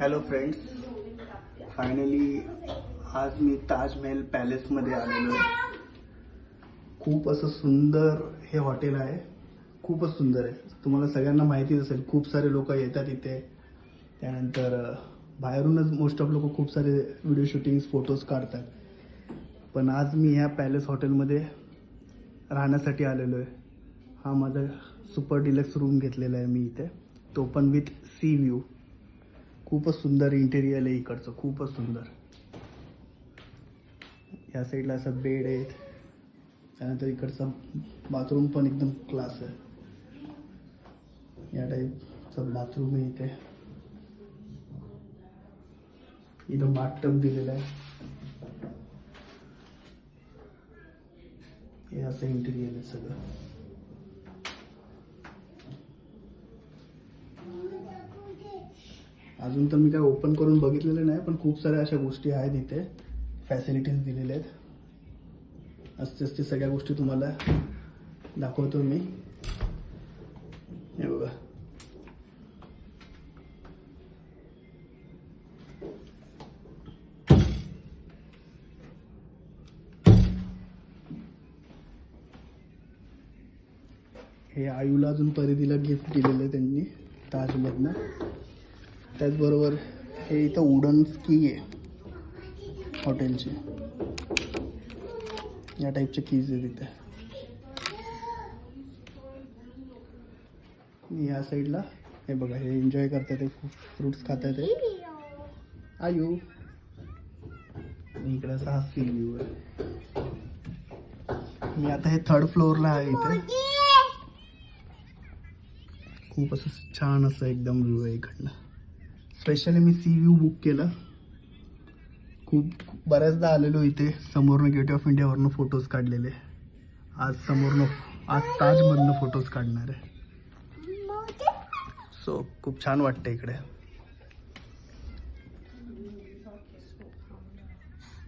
Hello friends, finally आज मी ताजमहल पॅलेसमध्ये आलेलो आहे. खूप असं सुंदर हे हॉटेल आहे, खूपच सुंदर आहे. तुम्हाला सगळ्यांना माहितीच असेल, खूप सारे लोक येतात इथे. त्यानंतर बाहेरूनच मोस्ट ऑफ लोक खूप सारे व्हिडिओ शूटिंग्स फोटोज काढतात. पण आज मी ह्या पॅलेस हॉटेलमध्ये राहण्यासाठी आलेलो आहे. हा माझा सुपर डिलक्स रूम घेतलेला आहे मी इथे, तो पण विथ सी व्ह्यू. खूपच सुंदर इंटेरियर आहे इकडचं, खूपच सुंदर. या साईडला असं बेड आहे, त्यानंतर इकडचा बाथरूम पण एकदम क्लास आहे. या टाईपचं बाथरूम आहे इथे. इथं बाथटब दिलेलं आहे. हे असं इंटेरियर आहे सगळं. अजून तर मी काय ओपन करून बघितलेलं नाही, पण खूप साऱ्या अशा गोष्टी आहेत इथे, फॅसिलिटीज दिलेल्या आहेत. असते सगळ्या गोष्टी तुम्हाला दाखवतो मी. हे बघा, हे आयूला अजून परिधीला गिफ्ट दिलेलं आहे त्यांनी ताजमधनं. त्याचबरोबर हे इथं वुडन की आहे हॉटेलचे, या टाईपचे कीज आहेत इथे. या साईडला हे बघा, हे एन्जॉय करतात, खूप फ्रुट्स खातात ते आयू. इकडे असा हा सी व्ह्यू आहे. मी आता हे थर्ड फ्लोअरला आहे इथे. खूप असं छान असं एकदम व्ह्यू आहे इकडनं. स्पेशली मी सी व्ह्यू बुक केलं. खूप बऱ्याचदा आलेलो इथे. समोरनं गेट ऑफ इंडियावरनं फोटोज काढलेले. आज ताजमधनं फोटोज काढणार आहे. सो खूप छान वाटतं इकडे.